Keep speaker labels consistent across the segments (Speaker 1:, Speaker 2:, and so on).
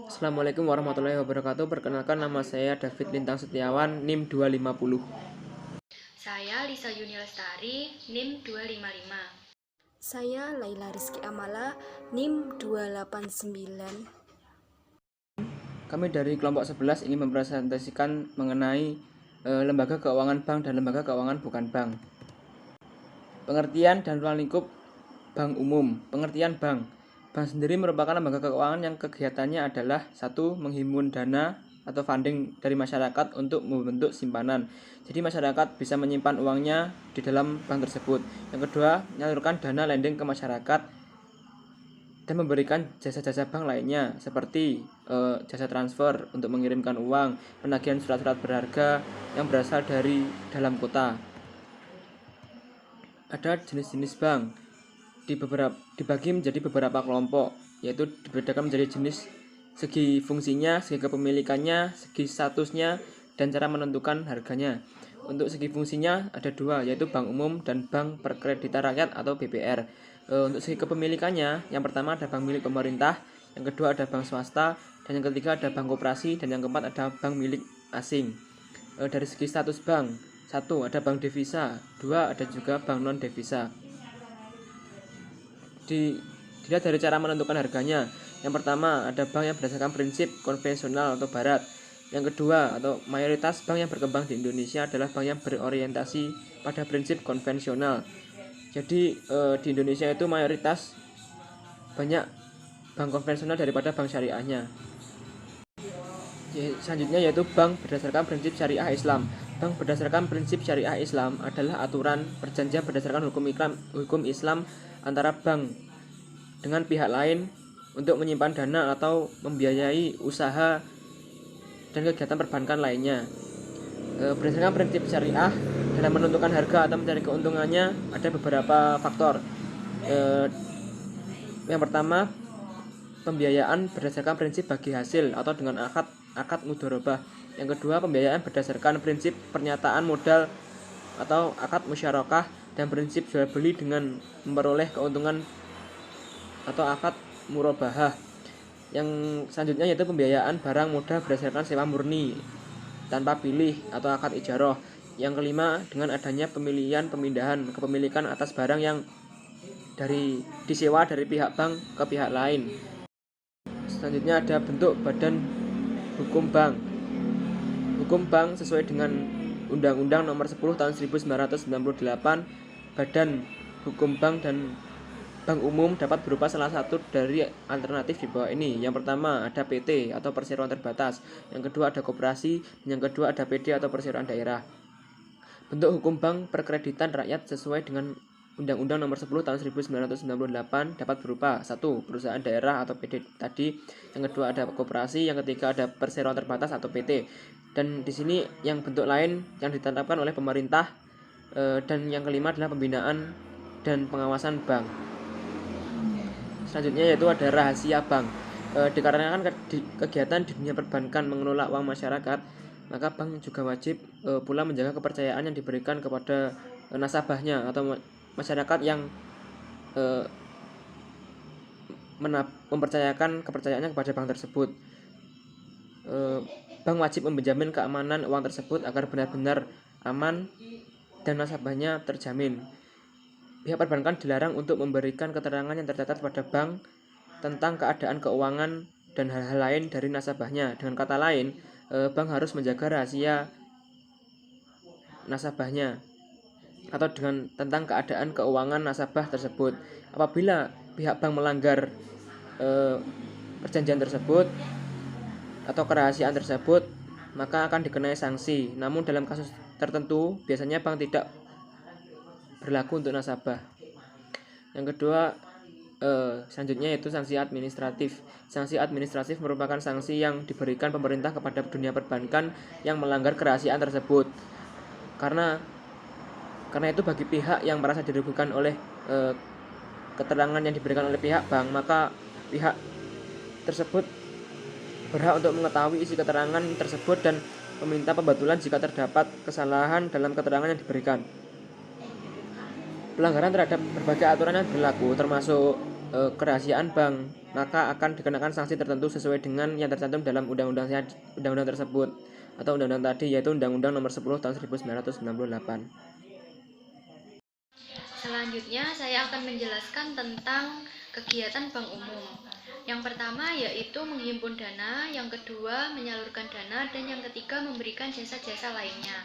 Speaker 1: Assalamualaikum warahmatullahi wabarakatuh. Perkenalkan, nama saya David Lintang Setiawan, NIM 250.
Speaker 2: Saya Lisa Yuni Lestari, NIM 255.
Speaker 3: Saya Laila Rizky Amala, NIM 289.
Speaker 1: Kami dari kelompok 11 ingin mempresentasikan mengenai lembaga keuangan bank dan lembaga keuangan bukan bank. Pengertian dan ruang lingkup bank umum. Pengertian bank. Bank sendiri merupakan lembaga keuangan yang kegiatannya adalah: 1. Menghimpun dana atau funding dari masyarakat untuk membentuk simpanan. Jadi masyarakat bisa menyimpan uangnya di dalam bank tersebut. Yang kedua, menyalurkan dana lending ke masyarakat dan memberikan jasa-jasa bank lainnya seperti jasa transfer untuk mengirimkan uang, penagihan surat-surat berharga yang berasal dari dalam kota. Ada jenis-jenis bank dibagi menjadi beberapa kelompok, yaitu dibedakan menjadi jenis, segi fungsinya, segi kepemilikannya, segi statusnya, dan cara menentukan harganya. Untuk segi fungsinya ada dua, yaitu bank umum dan bank perkreditan rakyat atau BPR. Untuk segi kepemilikannya, yang pertama ada bank milik pemerintah, yang kedua ada bank swasta, dan yang ketiga ada bank koperasi, dan yang keempat ada bank milik asing. Dari segi status bank, 1. Ada bank devisa, 2. Ada juga bank non devisa. Dilihat dari cara menentukan harganya. Yang pertama, ada bank yang berdasarkan prinsip konvensional atau barat. Yang kedua, atau mayoritas bank yang berkembang di Indonesia adalah bank yang berorientasi pada prinsip konvensional. Jadi di Indonesia itu mayoritas banyak bank konvensional daripada bank syariahnya. Selanjutnya yaitu bank berdasarkan prinsip syariah Islam. Bank berdasarkan prinsip syariah Islam adalah aturan perjanjian berdasarkan hukum Islam antara bank dengan pihak lain untuk menyimpan dana atau membiayai usaha dan kegiatan perbankan lainnya. Berdasarkan prinsip syariah dalam menentukan harga atau mencari keuntungannya ada beberapa faktor. Yang pertama, pembiayaan berdasarkan prinsip bagi hasil atau dengan akad mudharabah. Yang kedua, pembiayaan berdasarkan prinsip pernyataan modal atau akad musyarakah dan prinsip jual beli dengan memperoleh keuntungan atau akad murabahah. Yang selanjutnya yaitu pembiayaan barang modal berdasarkan sewa murni tanpa pilih atau akad ijarah. Yang kelima, dengan adanya pemindahan kepemilikan atas barang yang disewa dari pihak bank ke pihak lain. Selanjutnya ada bentuk badan hukum bank. Hukum bank sesuai dengan Undang-Undang Nomor 10 Tahun 1998, badan hukum bank dan bank umum dapat berupa salah satu dari alternatif di bawah ini. Yang pertama ada PT atau perseroan terbatas, yang kedua ada koperasi, dan yang kedua ada PD atau perseroan daerah. Bentuk hukum bank perkreditan rakyat sesuai dengan Undang-Undang Nomor 10 Tahun 1998 dapat berupa: 1. Perusahaan daerah atau PD tadi, yang kedua ada koperasi, yang ketiga ada perseroan terbatas atau PT. Dan di sini yang bentuk lain yang ditetapkan oleh pemerintah, dan yang kelima adalah pembinaan dan pengawasan bank. Selanjutnya yaitu ada rahasia bank. Dikarenakan kegiatan di dunia perbankan mengelola uang masyarakat, maka bank juga wajib pula menjaga kepercayaan yang diberikan kepada nasabahnya atau masyarakat yang mempercayakan kepercayaannya kepada bank tersebut. Bank wajib menjamin keamanan uang tersebut agar benar-benar aman dan nasabahnya terjamin. Pihak perbankan dilarang untuk memberikan keterangan yang tercatat pada bank tentang keadaan keuangan dan hal-hal lain dari nasabahnya. Dengan kata lain, bank harus menjaga rahasia nasabahnya atau tentang keadaan keuangan nasabah tersebut. Apabila pihak bank melanggar perjanjian tersebut atau kerahasiaan tersebut, maka akan dikenai sanksi. Namun dalam kasus tertentu biasanya bank tidak berlaku untuk nasabah. Yang kedua, selanjutnya yaitu sanksi administratif. Sanksi administratif merupakan sanksi yang diberikan pemerintah kepada dunia perbankan yang melanggar kerahasiaan tersebut. Karena itu bagi pihak yang merasa dirugikan oleh keterangan yang diberikan oleh pihak bank, maka pihak tersebut berhak untuk mengetahui isi keterangan tersebut dan meminta pembatulan jika terdapat kesalahan dalam keterangan yang diberikan. Pelanggaran terhadap berbagai aturan yang berlaku termasuk kerahasiaan bank, maka akan dikenakan sanksi tertentu sesuai dengan yang tercantum dalam undang-undang tersebut atau undang-undang tadi, yaitu Undang-Undang Nomor 10 Tahun 1998.
Speaker 2: Selanjutnya saya akan menjelaskan tentang kegiatan bank umum. Yang pertama yaitu menghimpun dana, yang kedua menyalurkan dana, dan yang ketiga memberikan jasa-jasa lainnya.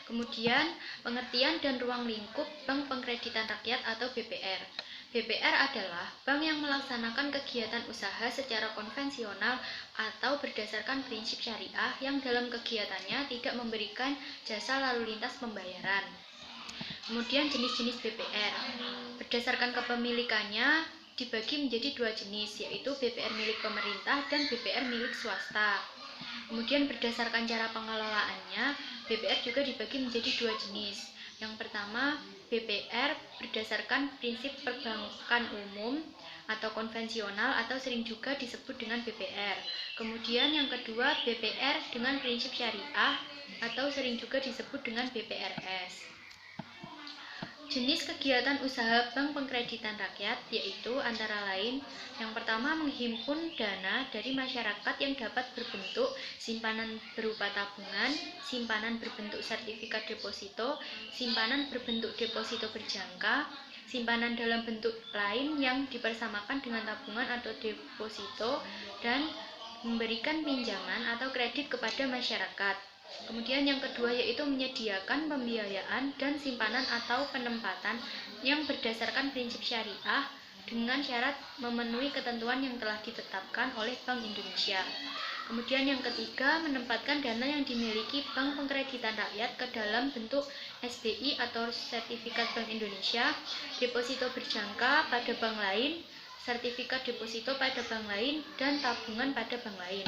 Speaker 2: Kemudian pengertian dan ruang lingkup Bank Pengkreditan Rakyat atau BPR. BPR adalah bank yang melaksanakan kegiatan usaha secara konvensional atau berdasarkan prinsip syariah yang dalam kegiatannya tidak memberikan jasa lalu lintas pembayaran. Kemudian jenis-jenis BPR. Berdasarkan kepemilikannya dibagi menjadi dua jenis, yaitu BPR milik pemerintah dan BPR milik swasta. Kemudian berdasarkan cara pengelolaannya, BPR juga dibagi menjadi dua jenis. Yang pertama, BPR berdasarkan prinsip perbankan umum atau konvensional atau sering juga disebut dengan BPR. Kemudian yang kedua, BPR dengan prinsip syariah atau sering juga disebut dengan BPRS. Jenis kegiatan usaha Bank Pengkreditan Rakyat yaitu antara lain yang pertama menghimpun dana dari masyarakat yang dapat berbentuk simpanan berupa tabungan, simpanan berbentuk sertifikat deposito, simpanan berbentuk deposito berjangka, simpanan dalam bentuk lain yang dipersamakan dengan tabungan atau deposito, dan memberikan pinjaman atau kredit kepada masyarakat. Kemudian yang kedua yaitu menyediakan pembiayaan dan simpanan atau penempatan yang berdasarkan prinsip syariah dengan syarat memenuhi ketentuan yang telah ditetapkan oleh Bank Indonesia. Kemudian yang ketiga, menempatkan dana yang dimiliki Bank Pengkreditan Rakyat ke dalam bentuk SBI atau Sertifikat Bank Indonesia, deposito berjangka pada bank lain, sertifikat deposito pada bank lain, dan tabungan pada bank lain.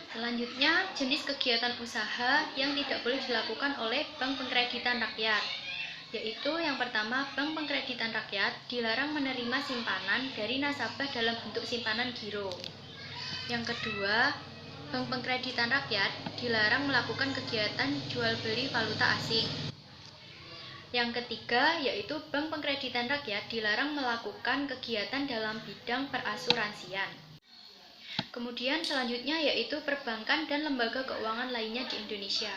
Speaker 2: Selanjutnya, jenis kegiatan usaha yang tidak boleh dilakukan oleh Bank Pengkreditan Rakyat, yaitu yang pertama, Bank Pengkreditan Rakyat dilarang menerima simpanan dari nasabah dalam bentuk simpanan giro. Yang kedua, Bank Pengkreditan Rakyat dilarang melakukan kegiatan jual beli valuta asing. Yang ketiga, yaitu Bank Pengkreditan Rakyat dilarang melakukan kegiatan dalam bidang perasuransian. Kemudian selanjutnya yaitu perbankan dan lembaga keuangan lainnya di Indonesia.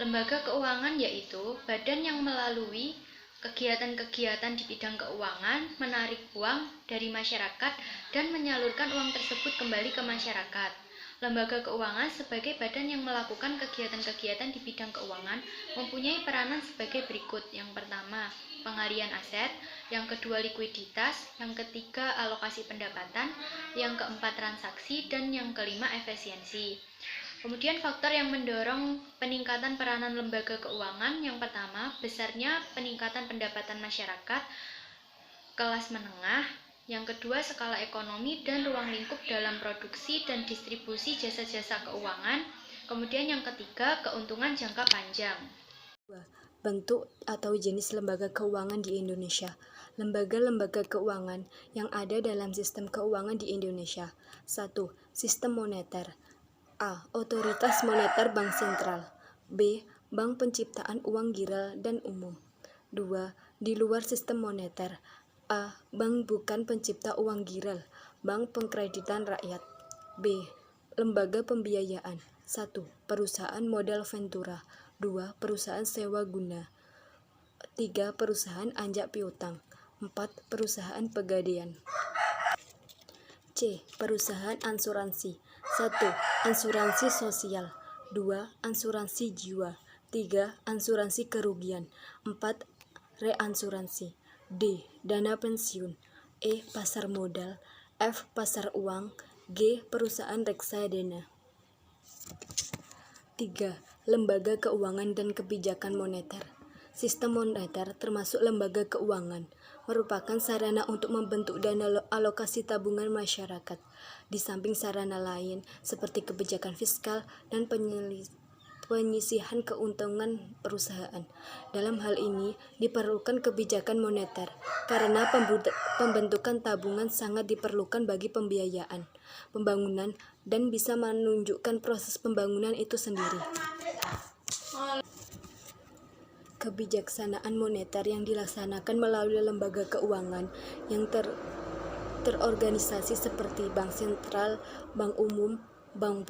Speaker 2: Lembaga keuangan yaitu badan yang melalui kegiatan-kegiatan di bidang keuangan, menarik uang dari masyarakat dan menyalurkan uang tersebut kembali ke masyarakat. Lembaga keuangan sebagai badan yang melakukan kegiatan-kegiatan di bidang keuangan mempunyai peranan sebagai berikut. Yang pertama, pengharian aset, yang kedua likuiditas, yang ketiga alokasi pendapatan, yang keempat transaksi, dan yang kelima efisiensi. Kemudian faktor yang mendorong peningkatan peranan lembaga keuangan, yang pertama besarnya peningkatan pendapatan masyarakat kelas menengah, yang kedua skala ekonomi dan ruang lingkup dalam produksi dan distribusi jasa-jasa keuangan, kemudian yang ketiga keuntungan jangka panjang.
Speaker 3: Bentuk atau jenis lembaga keuangan di Indonesia. Lembaga-lembaga keuangan yang ada dalam sistem keuangan di Indonesia. 1. Sistem moneter. A. Otoritas moneter Bank Sentral. B. Bank penciptaan uang giral dan umum. 2. Di luar sistem moneter. A. Bank bukan pencipta uang giral, Bank Pengkreditan Rakyat. B. Lembaga pembiayaan. 1. Perusahaan modal ventura. 2. Perusahaan sewa guna. 3. Perusahaan anjak piutang. 4. Perusahaan pegadaian. C. Perusahaan asuransi. 1. Asuransi sosial. 2. Asuransi jiwa. 3. Asuransi kerugian. 4. Reasuransi. D. Dana pensiun. E. Pasar modal. F. Pasar uang. G. Perusahaan reksadana. 3. Lembaga keuangan dan kebijakan moneter. Sistem moneter termasuk lembaga keuangan, merupakan sarana untuk membentuk dana alokasi tabungan masyarakat, di samping sarana lain seperti kebijakan fiskal dan penyisihan keuntungan perusahaan. Dalam hal ini diperlukan kebijakan moneter karena pembentukan tabungan sangat diperlukan bagi pembiayaan, pembangunan, dan bisa menunjukkan proses pembangunan itu sendiri. kebijaksanaan moneter yang dilaksanakan melalui lembaga keuangan yang terorganisasi seperti bank sentral, bank umum, bank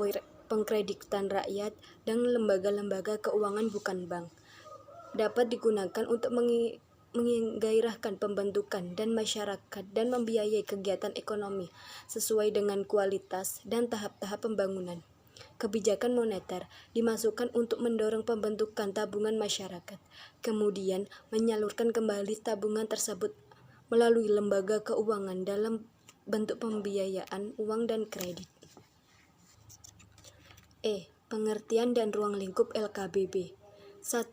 Speaker 3: pengkreditan rakyat, dan lembaga-lembaga keuangan bukan bank, dapat digunakan untuk menggairahkan pembentukan dan masyarakat dan membiayai kegiatan ekonomi sesuai dengan kualitas dan tahap-tahap pembangunan. Kebijakan moneter dimasukkan untuk mendorong pembentukan tabungan masyarakat, kemudian menyalurkan kembali tabungan tersebut melalui lembaga keuangan dalam bentuk pembiayaan uang dan kredit. Pengertian dan ruang lingkup LKBB. 1.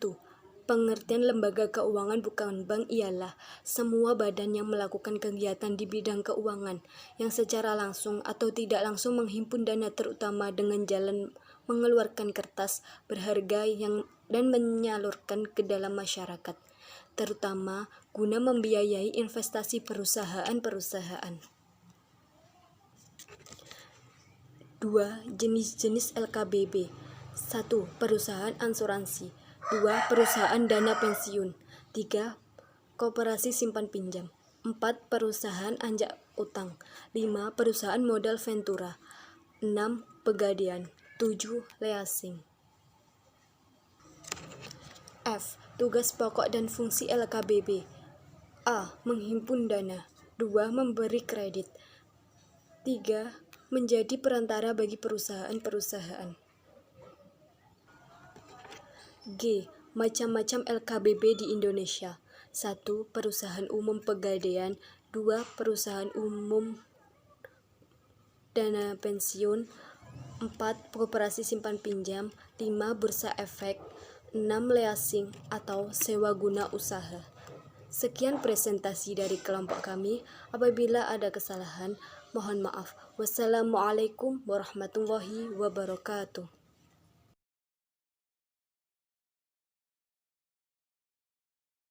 Speaker 3: Pengertian lembaga keuangan bukan bank ialah semua badan yang melakukan kegiatan di bidang keuangan yang secara langsung atau tidak langsung menghimpun dana, terutama dengan jalan mengeluarkan kertas berharga dan menyalurkan ke dalam masyarakat, terutama guna membiayai investasi perusahaan-perusahaan. 2. Jenis-jenis LKBB. 1. Perusahaan asuransi. 2. Perusahaan dana pensiun. 3. Koperasi simpan pinjam. 4. Perusahaan anjak utang. 5. Perusahaan modal ventura. 6. Pegadaian. 7. Leasing. F. Tugas pokok dan fungsi LKBB. A. Menghimpun dana. 2. Memberi kredit. 3. Menjadi perantara bagi perusahaan-perusahaan. G. Macam-macam LKBB di Indonesia. 1. Perusahaan umum pegadaian. 2. Perusahaan umum dana pensiun. 4. Koperasi simpan pinjam. 5. Bursa efek. 6. Leasing atau sewa guna usaha. Sekian presentasi dari kelompok kami. Apabila ada kesalahan, mohon maaf. Wassalamualaikum warahmatullahi wabarakatuh.